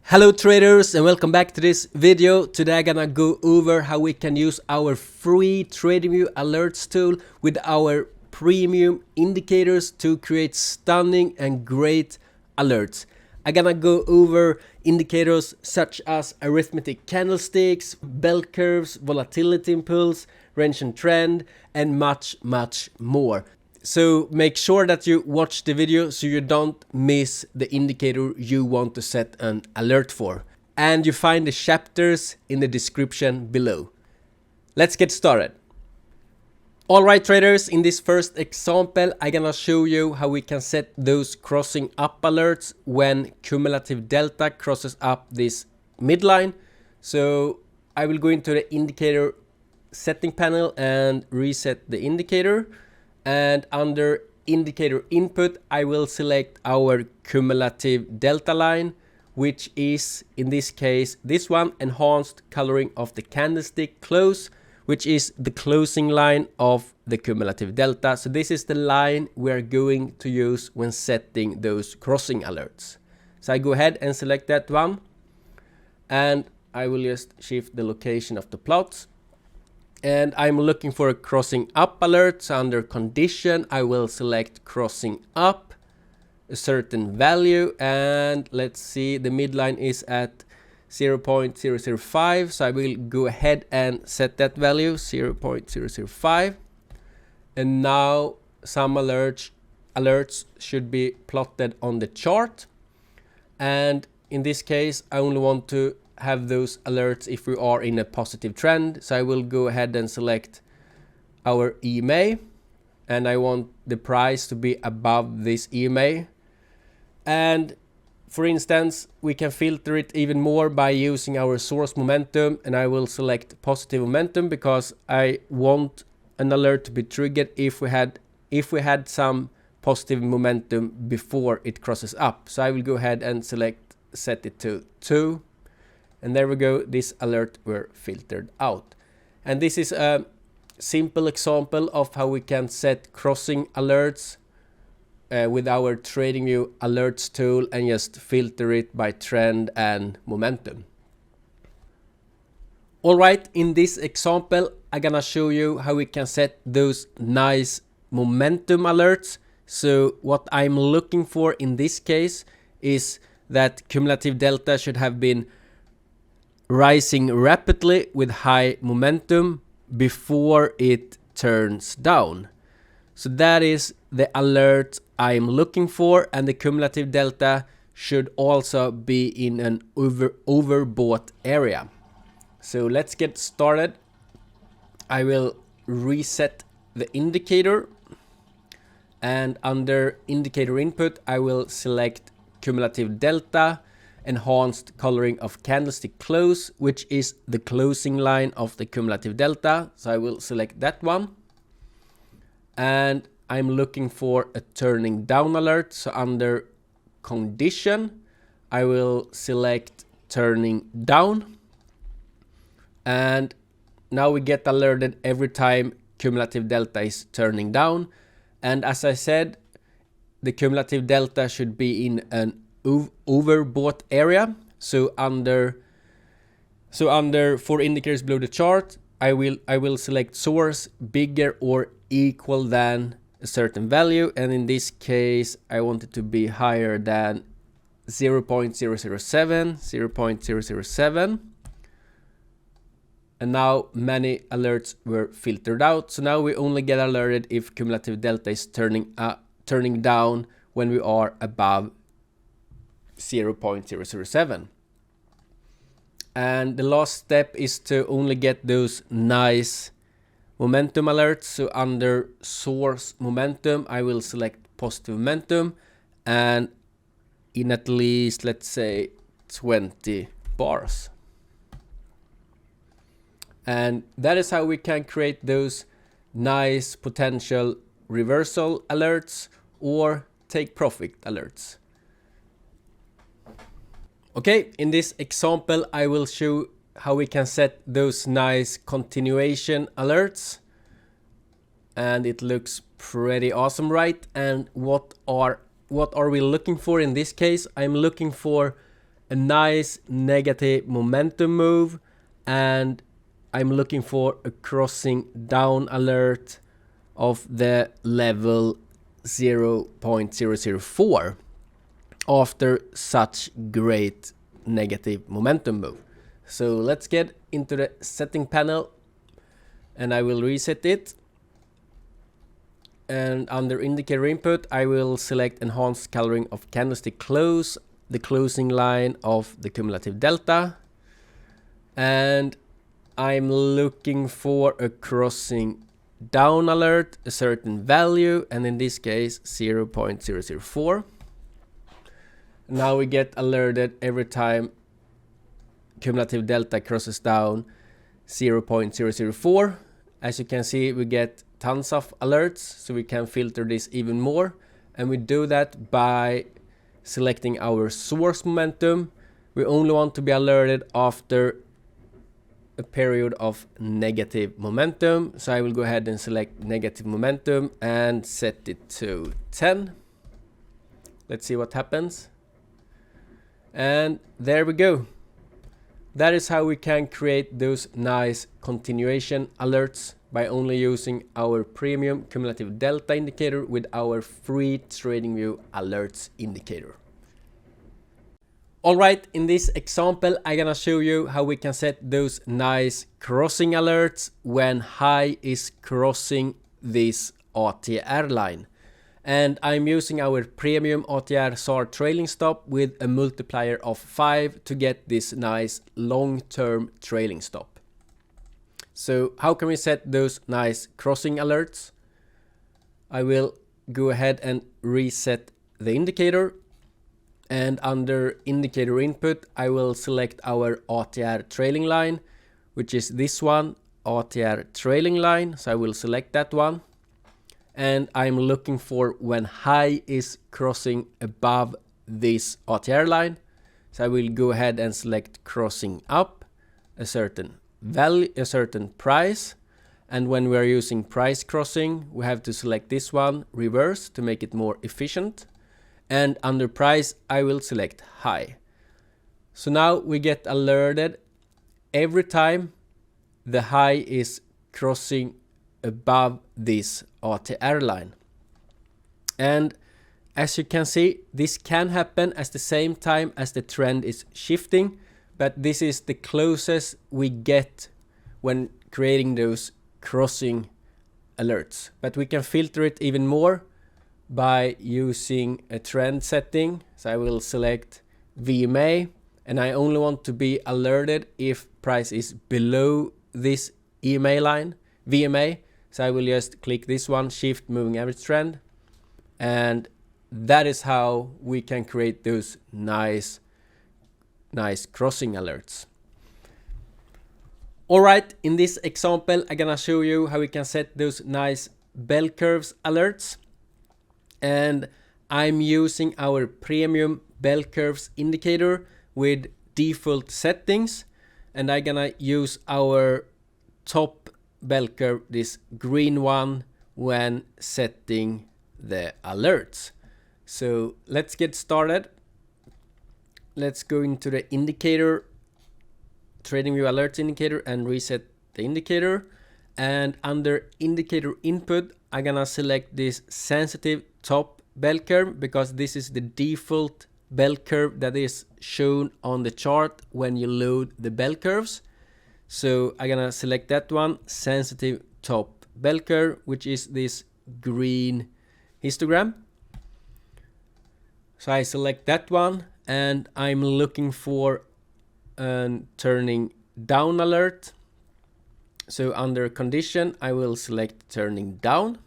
Hello traders and welcome back to this video. Today I'm gonna go over how we can use our free TradingView Alerts tool with our premium indicators to create stunning and great alerts. I'm gonna go over indicators such as Arithmetic Candlesticks, Bellcurves, Volatility Impulse, Range and Trend, and much more. So make sure that you watch the video so you don't miss the indicator you want to set an alert for. And you find the chapters in the description below. Let's get started. Alright traders, in this first example I'm gonna show you how we can set those crossing up alerts when cumulative delta crosses up this midline. So I will go into the indicator setting panel and reset the indicator. And under indicator input, I will select our cumulative delta line, which is in this case, this one, enhanced coloring of the candlestick close, which is the closing line of the cumulative delta. So this is the line we're going to use when setting those crossing alerts. So I go ahead and select that one. And I will just shift the location of the plots. And I'm looking for a crossing up alert. So under condition, I will select crossing up a certain value. And let's see, the midline is at 0.005. So I will go ahead and set that value 0.005. And now some alerts should be plotted on the chart. And in this case, I only want to have those alerts if we are in a positive trend. So I will go ahead and select our EMA, and I want the price to be above this EMA. And for instance, we can filter it even more by using our source momentum, and I will select positive momentum because I want an alert to be triggered if we had some positive momentum before it crosses up. So I will go ahead and set it to 2. And there we go, this alert were filtered out. And this is a simple example of how we can set crossing alerts with our TradingView Alerts tool and just filter it by trend and momentum. Alright, in this example, I'm gonna show you how we can set those nice momentum alerts. So what I'm looking for in this case is that cumulative delta should have been rising rapidly with high momentum before it turns down. So that is the alert I'm looking for, and the cumulative delta should also be in an overbought area. So let's get started. I will reset the indicator, and under indicator input I will select cumulative delta, enhanced coloring of candlestick close, which is the closing line of the cumulative delta. So I will select that one. And I'm looking for a turning down alert. So under condition, I will select turning down. And now we get alerted every time cumulative delta is turning down. And as I said, the cumulative delta should be in an overbought area. So under for indicators below the chart, I will select source bigger or equal than a certain value, and in this case I want it to be higher than 0.007. And now many alerts were filtered out. So now we only get alerted if cumulative delta is turning down when we are above 0.007. And the last step is to only get those nice momentum alerts. So under source momentum, I will select positive momentum, and in at least, let's say, 20 bars. And that is how we can create those nice potential reversal alerts or take profit alerts. Okay, in this example, I will show how we can set those nice continuation alerts. And it looks pretty awesome, right? And what are we looking for in this case? I'm looking for a nice negative momentum move, and I'm looking for a crossing down alert of the level 0.004 after such great negative momentum move. So let's get into the setting panel, and I will reset it. And under indicator input, I will select enhanced coloring of candlestick close, the closing line of the cumulative delta, and I'm looking for a crossing down alert, a certain value, and in this case 0.004. Now we get alerted every time cumulative delta crosses down 0.004. As you can see, we get tons of alerts, so we can filter this even more, and we do that by selecting our source momentum. We only want to be alerted after a period of negative momentum, so I will go ahead and select negative momentum and set it to 10. Let's see what happens. And there we go. That is how we can create those nice continuation alerts by only using our premium cumulative delta indicator with our free TradingView Alerts indicator. Alright, in this example I'm gonna show you how we can set those nice crossing alerts when high is crossing this ATR line. And I'm using our premium ATR SAR trailing stop with a multiplier of 5 to get this nice long-term trailing stop. So how can we set those nice crossing alerts? I will go ahead and reset the indicator, and under indicator input I will select our ATR trailing line, which is this one, ATR trailing line. So I will select that one, and I'm looking for when high is crossing above this ATR line. So I will go ahead and select crossing up a certain value, a certain price, and when we are using price crossing we have to select this one, reverse, to make it more efficient, and under price I will select high. So now we get alerted every time the high is crossing above this ATR line. And as you can see, this can happen at the same time as the trend is shifting, but this is the closest we get when creating those crossing alerts. But we can filter it even more by using a trend setting. So I will select VMA, and I only want to be alerted if price is below this EMA line, VMA. So I will just click this one, shift moving average trend, and that is how we can create those nice crossing alerts. Alright, in this example I'm gonna show you how we can set those nice Bellcurves alerts, and I'm using our premium Bellcurves indicator with default settings, and I'm gonna use our top bell curve, this green one, when setting the alerts. So let's get started. Let's go into the indicator, TradingView Alerts indicator, and reset the indicator. And under indicator input, I'm gonna select this sensitive top bell curve because this is the default bell curve that is shown on the chart when you load the bell curves. So I'm gonna select that one, sensitive top bell curve, which is this green histogram. So I select that one, and I'm looking for a turning down alert. So under condition, I will select turning down.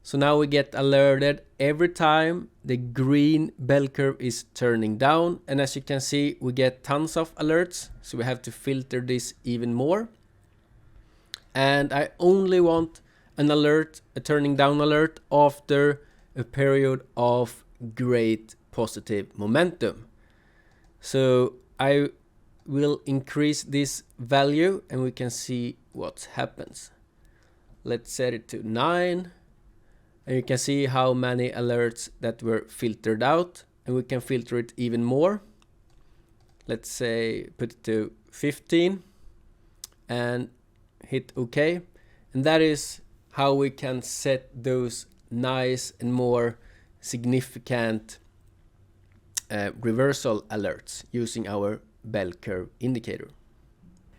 So now we get alerted every time the green bell curve is turning down. And as you can see, we get tons of alerts. So we have to filter this even more. And I only want an alert, a turning down alert, after a period of great positive momentum. So I will increase this value and we can see what happens. Let's set it to 9. And you can see how many alerts that were filtered out, and we can filter it even more. let's say put it to 15 and hit OK. And that is how we can set those nice and more significant reversal alerts using our bell curve indicator.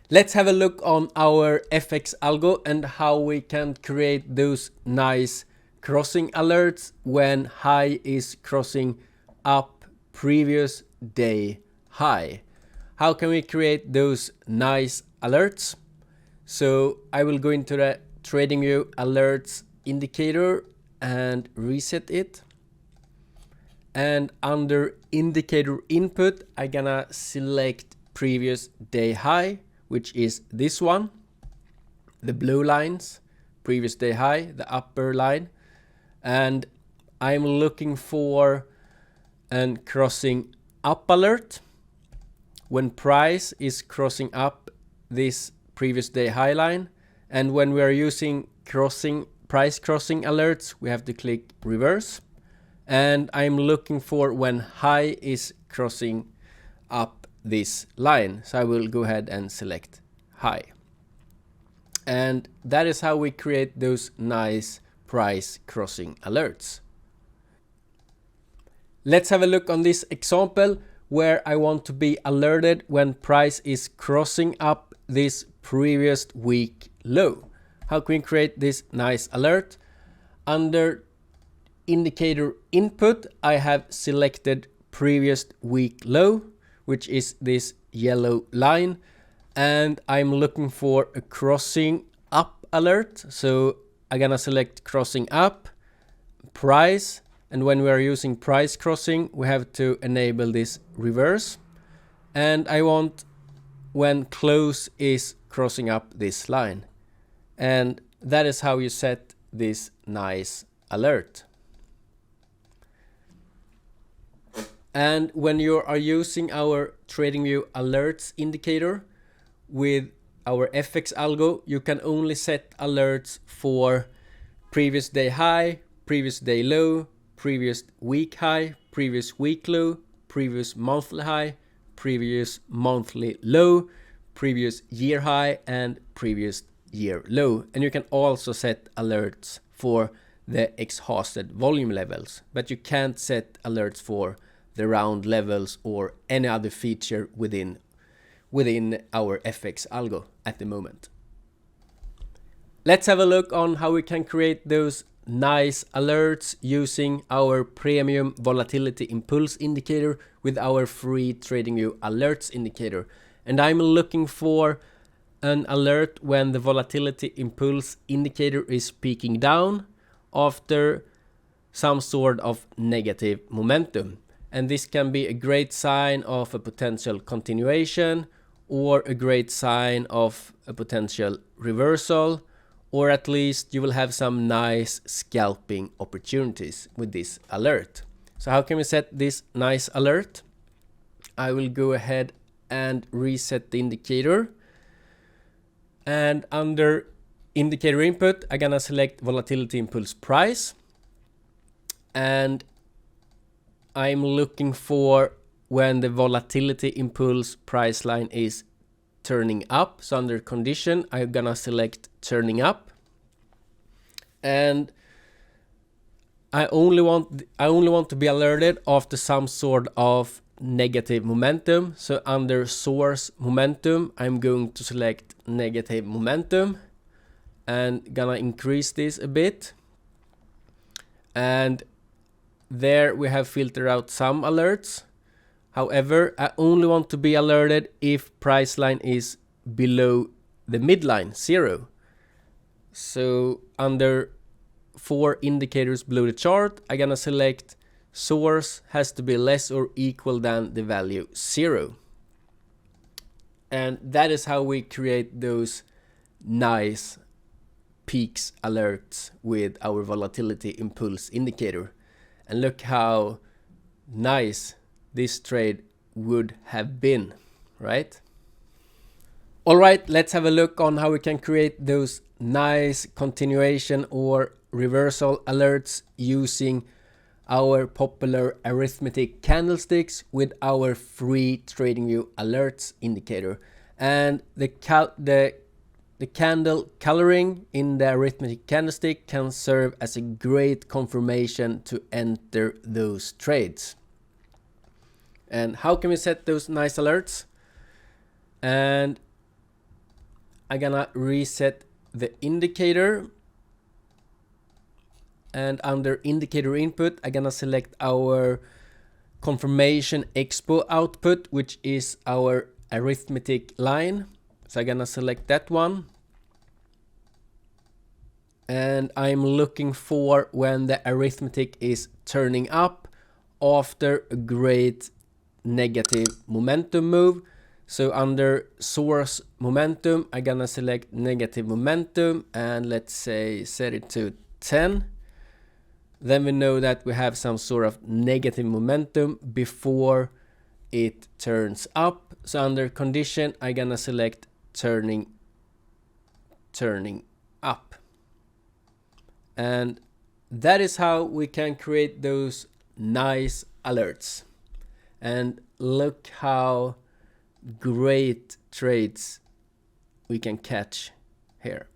Let's have a look on our FX algo and how we can create those nice crossing alerts when high is crossing up previous day high. How can we create those nice alerts? So I will go into the TradingView Alerts indicator and reset it. And under indicator input, I'm gonna select previous day high, which is this one, the blue lines, previous day high, the upper line. And I'm looking for an crossing up alert when price is crossing up this previous day high line. And when we are using price crossing alerts, we have to click reverse. And I'm looking for when high is crossing up this line. So I will go ahead and select high. And that is how we create those nice price crossing alerts. Let's have a look on this example where I want to be alerted when price is crossing up this previous week low. How can we create this nice alert? Under indicator input, I have selected previous week low, which is this yellow line, and I'm looking for a crossing up alert. So I'm gonna select crossing up, price, and when we are using price crossing, we have to enable this reverse. And I want when close is crossing up this line. And that is how you set this nice alert. And when you are using our TradingView Alerts indicator with our FX algo, you can only set alerts for previous day high, previous day low, previous week high, previous week low, previous monthly high, previous monthly low, previous year high, and previous year low. And you can also set alerts for the exhausted volume levels, but you can't set alerts for the round levels or any other feature within our FX algo at the moment. Let's have a look on how we can create those nice alerts using our premium volatility impulse indicator with our free TradingView Alerts indicator. And I'm looking for an alert when the volatility impulse indicator is peaking down after some sort of negative momentum. And this can be a great sign of a potential continuation or a great sign of a potential reversal, or at least you will have some nice scalping opportunities with this alert. So how can we set this nice alert? I will go ahead and reset the indicator. And under indicator input, I'm gonna select volatility impulse price. And I'm looking for when the volatility impulse price line is turning up. So under condition, I'm gonna select turning up. And I only want to be alerted after some sort of negative momentum. So under source momentum, I'm going to select negative momentum and gonna increase this a bit. And there we have filtered out some alerts. However, I only want to be alerted if price line is below the midline, 0. So under 4 indicators below the chart, I'm gonna select source has to be less or equal than the value 0. And that is how we create those nice peaks alerts with our volatility impulse indicator. And look how nice this trade would have been, right? All right, let's have a look on how we can create those nice continuation or reversal alerts using our popular arithmetic candlesticks with our free TradingView Alerts indicator. And the candle coloring in the arithmetic candlestick can serve as a great confirmation to enter those trades. And how can we set those nice alerts? And I'm gonna reset the indicator, and under indicator input I'm gonna select our confirmation expo output, which is our arithmetic line. So I'm gonna select that one, and I'm looking for when the arithmetic is turning up after a great negative momentum move. So under source momentum, I'm gonna select negative momentum, and let's say set it to 10. Then we know that we have some sort of negative momentum before it turns up. So under condition, I'm gonna select turning up. And that is how we can create those nice alerts. And look how great trades we can catch here.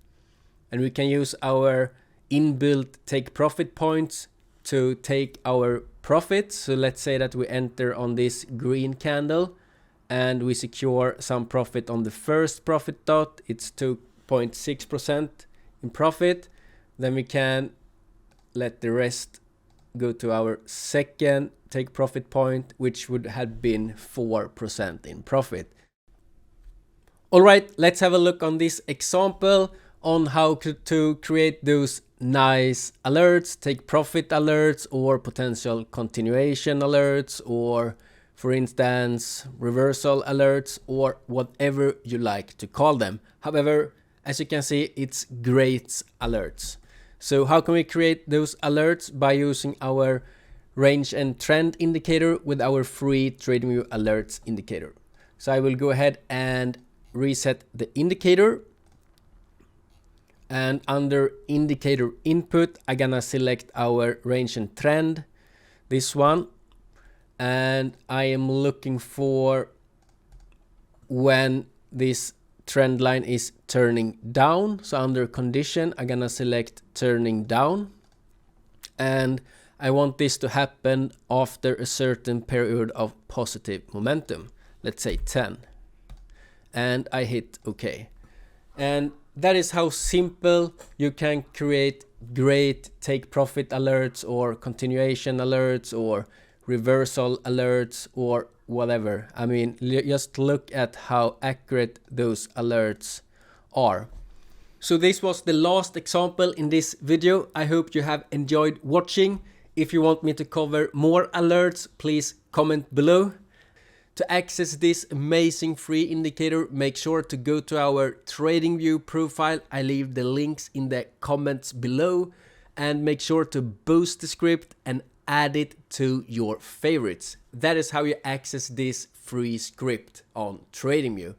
And we can use our inbuilt take profit points to take our profits. So let's say that we enter on this green candle and we secure some profit on the first profit dot. It's 2.6% in profit. Then we can let the rest go to our second take profit point, which would have been 4% in profit. All right, let's have a look on this example on how to create those nice alerts, take profit alerts, or potential continuation alerts, or for instance reversal alerts, or whatever you like to call them. However, as you can see, it's great alerts. So how can we create those alerts? By using our range and trend indicator with our free TradingView Alerts indicator. So I will go ahead and reset the indicator, and under indicator input I'm gonna select our range and trend, this one, and I am looking for when this trend line is turning down. So under condition I'm gonna select turning down, and I want this to happen after a certain period of positive momentum, let's say 10, and I hit OK. And that is how simple you can create great take profit alerts, or continuation alerts, or reversal alerts, or whatever. I mean, just look at how accurate those alerts are. So this was the last example in this video. I hope you have enjoyed watching. If you want me to cover more alerts, please comment below. To access this amazing free indicator, make sure to go to our TradingView profile. I leave the links in the comments below, and make sure to boost the script and add it to your favorites. That is how you access this free script on TradingView.